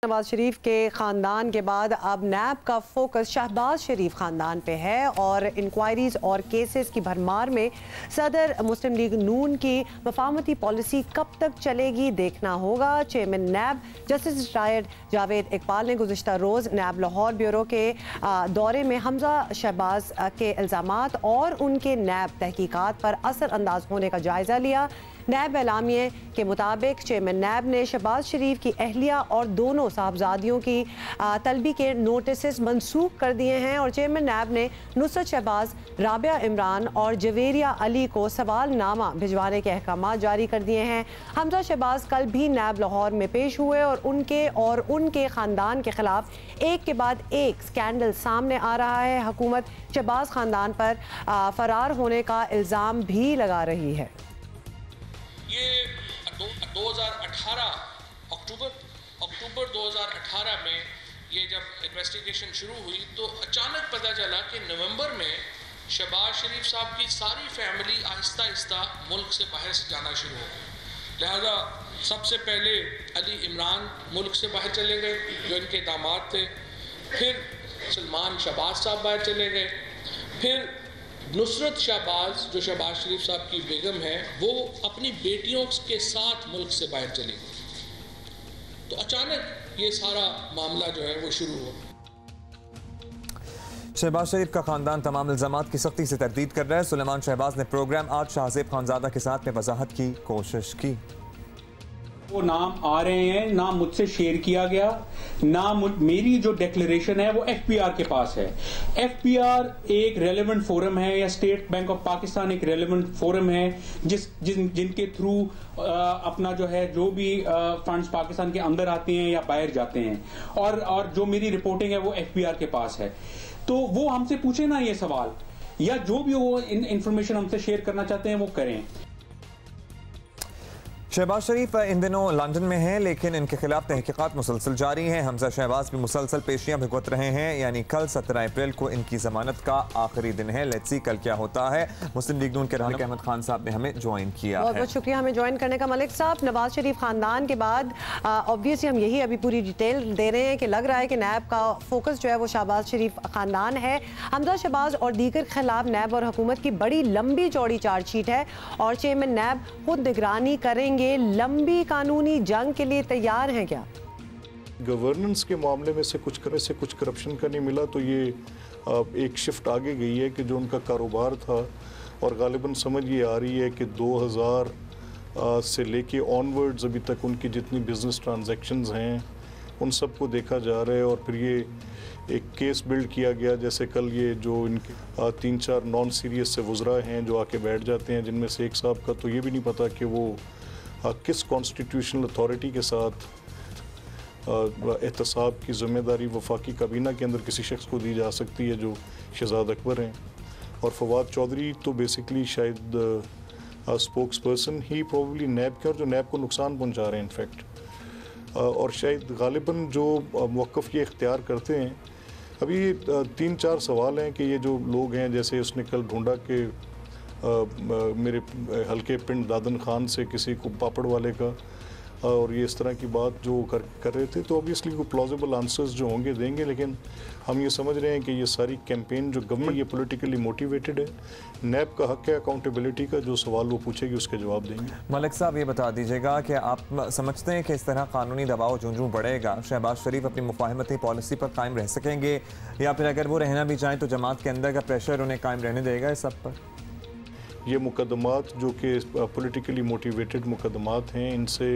नवाज शरीफ के ख़ानदान के बाद अब नैब का फोकस शहबाज शरीफ ख़ानदान पे है और इंक्वायरीज और केसेस की भरमार में सदर मुस्लिम लीग नून की वफामती पॉलिसी कब तक चलेगी देखना होगा। चेयरमैन नैब जस्टिस रिटायर्ड जावेद इकबाल ने गुज़िश्ता रोज़ नैब लाहौर ब्यूरो के दौरे में हमजा शहबाज के इल्ज़ामात और उनके नैब तहकीकात पर असरअंदाज होने का जायज़ा लिया। नैब एलामिये के मुताबिक चेयरमैन नैब ने शहबाज शरीफ की अहलिया और दोनों साहबजादियों की तलबी के नोटिस मनसूख कर दिए हैं और चेयरमैन नैब ने नुसरत शहबाज, राबिया इमरान और जवेरिया अली को सवालनामा भिजवाने के अहकाम जारी कर दिए हैं। हमजा शहबाज कल भी नैब लाहौर में पेश हुए और उनके ख़ानदान के खिलाफ एक के बाद एक स्कैंडल सामने आ रहा है। हुकूमत शहबाज ख़ानदान पर फरार होने का इल्ज़ाम भी लगा रही है। ये 2018 अक्टूबर 2018 में ये जब इन्वेस्टिगेशन शुरू हुई तो अचानक पता चला कि नवंबर में शहबाज शरीफ साहब की सारी फैमिली आहिस्ता आहिस्ता मुल्क से बाहर जाना शुरू हो गई। लिहाजा सबसे पहले अली इमरान मुल्क से बाहर चले गए जो इनके दामाद थे, फिर सलमान शहबाज साहब बाहर चले गए, फिर नुसरत शहबाज जो शहबाज शरीफ साहब की बेगम है वो अपनी बेटियों के साथ मुल्क से बाहर चली गई। तो अचानक ये सारा मामला जो है वो शुरू हुआ। शहबाज शरीफ का खानदान तमाम इल्जामात की सख्ती से तरदीद कर रहा है। सुलेमान शहबाज ने प्रोग्राम आज शाहजेब खानजादा के साथ में वजाहत की कोशिश की। वो नाम आ रहे हैं, ना मुझसे शेयर किया गया, ना मेरी जो डिक्लेरेशन है वो एफपीआर के पास है। एफपीआर एक रेलेवेंट फोरम है या स्टेट बैंक ऑफ पाकिस्तान एक रेलेवेंट फोरम है जिनके थ्रू अपना जो है जो भी फंड्स पाकिस्तान के अंदर आते हैं या बाहर जाते हैं और जो मेरी रिपोर्टिंग है वो एफपीआर के पास है। तो वो हमसे पूछे ना ये सवाल या जो भी वो इंफॉर्मेशन हमसे शेयर करना चाहते हैं वो करें। शहबाज शरीफ इन दिनों लंदन में हैं लेकिन इनके खिलाफ तहकीकात मुसलसल जारी हैं। हमजा शहबाज भी मुसलसल पेशियां भुगत रहे हैं, यानी कल 17 अप्रैल को इनकी जमानत का आखिरी दिन है। लेट्स सी कल क्या होता है। मुस्लिम लीग नून के रहनुमा अहमद खान साहब ने हमें ज्वाइन किया। बहुत बहुत शुक्रिया हमें ज्वाइन करने का। मलिक साहब, नवाज शरीफ खानदान के बाद ऑब्वियसली हम यही अभी पूरी डिटेल दे रहे हैं कि लग रहा है कि नैब का फोकस जो है वो शहबाज शरीफ खानदान है। हमजा शहबाज और दीगर के खिलाफ नैब और हुकूमत की बड़ी लंबी चौड़ी चार्जशीट है और चेयरमैन नैब खुद निगरानी करेंगे। लंबी कानूनी जंग के लिए तैयार हैं क्या? गवर्नेंस के मामले में से कुछ करप्शन का नहीं मिला तो ये एक शिफ्ट आगे गई है कि जो उनका कारोबार था और गालिबन समझ ये आ रही है कि 2000 से लेके ऑनवर्ड्स अभी तक उनकी जितनी बिजनेस ट्रांजैक्शंस हैं उन सब को देखा जा रहा है और फिर ये एक केस बिल्ड किया गया। जैसे कल ये जो इनके 3-4 नॉन सीरियस से वज़रा हैं जो आके बैठ जाते हैं, जिनमें से एक साहब का तो ये भी नहीं पता कि वो किस कॉन्स्टिट्यूशनल अथॉरिटी के साथ एहतसाब की ज़िम्मेदारी वफाकी काबीना के अंदर किसी शख्स को दी जा सकती है जो शहजाद अकबर हैं। और फवाद चौधरी तो बेसिकली शायद स्पोक्स पर्सन ही प्रोबेबली नैब के और जो नैब को नुकसान पहुंचा रहे हैं इनफैक्ट और शायद गालिबन जो मौक़िफ़ ये इख्तियार करते हैं। अभी 3-4 सवाल हैं कि ये जो लोग हैं, जैसे उसने कल ढूंढा कि मेरे हल्के पिंड दादन खान से किसी को पापड़ वाले का और ये इस तरह की बात जो कर रहे थे, तो ऑब्वियसली वो प्लॉजिबल आंसर्स जो होंगे देंगे। लेकिन हम ये समझ रहे हैं कि ये सारी कैंपेन जो गवर्नमेंट ये पॉलिटिकली मोटिवेटेड है। नैब का हक है अकाउंटेबिलिटी का, जो सवाल वो पूछेगी उसके जवाब देंगे। मलिक साहब, ये बता दीजिएगा कि आप समझते हैं कि इस तरह कानूनी दबाव जो बढ़ेगा शहबाज शरीफ अपनी मुफाहमती पॉलिसी पर कायम रह सकेंगे या फिर अगर वो रहना भी चाहें तो जमात के अंदर का प्रेशर उन्हें कायम रहने देगा इस सब पर? ये मुकदमात जो कि पॉलिटिकली मोटिवेटेड मुकदमात हैं, इनसे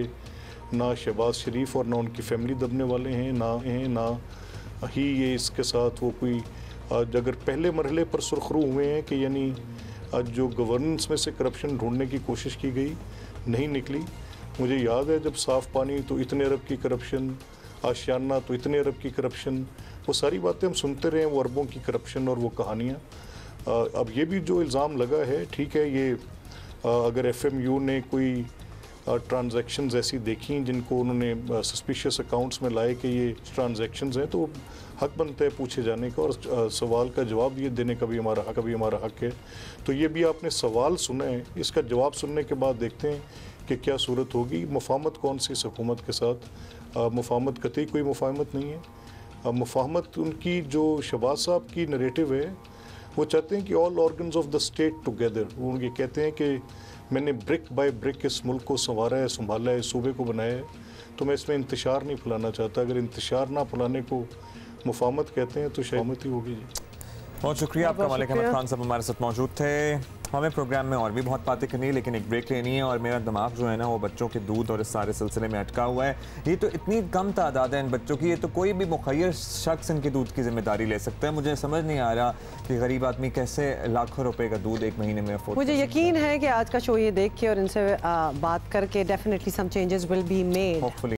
ना शहबाज शरीफ और ना उनकी फैमिली दबने वाले हैं, ना ही ये इसके साथ वो कोई अगर पहले मरहले पर सुरखरू हुए हैं कि यानी जो गवर्नेंस में से करप्शन ढूंढने की कोशिश की गई नहीं निकली। मुझे याद है जब साफ़ पानी तो इतने अरब की करप्शन, आशियाना तो इतने अरब की करप्शन, वो सारी बातें हम सुनते रहे, वो अरबों की करप्शन और वो कहानियाँ। अब ये भी जो इल्ज़ाम लगा है, ठीक है, ये अगर एफएमयू ने कोई ट्रांजैक्शंस ऐसी देखी जिनको उन्होंने सस्पिशियस अकाउंट्स में लाए कि ये ट्रांजैक्शंस हैं, तो हक बनता है पूछे जाने का और सवाल का जवाब ये देने का भी हमारा हक है। तो ये भी आपने सवाल सुना है, इसका जवाब सुनने के बाद देखते हैं कि क्या सूरत होगी। मुफाहमत कौन सी इस हुकूमत के साथ, मुफाहमत कतई कोई मुफाहमत नहीं है। मुफाहमत उनकी जो शहबाज साहब की नरेटिव है, वो चाहते हैं कि all organs of the state together. वो उनके कहते हैं कि मैंने ब्रिक बाय ब्रिक इस मुल्क को संवारा है, संभाला है, सूबे को बनाया है, तो मैं इसमें इंतशार नहीं फैलाना चाहता। अगर इंतशार ना फैलाने को मुफाहमत कहते हैं तो शामत ही होगी। जी बहुत शुक्रिया आपका। मालिक अहमद खान साहब हमारे साथ मौजूद थे। हमें प्रोग्राम में और भी बहुत बातें करनी है, लेकिन एक ब्रेक लेनी है। और मेरा दिमाग जो है ना, वो बच्चों के दूध और इस सारे सिलसिले में अटका हुआ है। ये तो इतनी कम तादाद है इन बच्चों की, ये तो कोई भी मुखय्यर शख्स इनके दूध की जिम्मेदारी ले सकता है। मुझे समझ नहीं आ रहा कि गरीब आदमी कैसे लाखों रुपए का दूध एक महीने में अफोर्ड। मुझे यकीन है कि आज का शो ये देख के और इनसे बात करके definitely some changes will be made.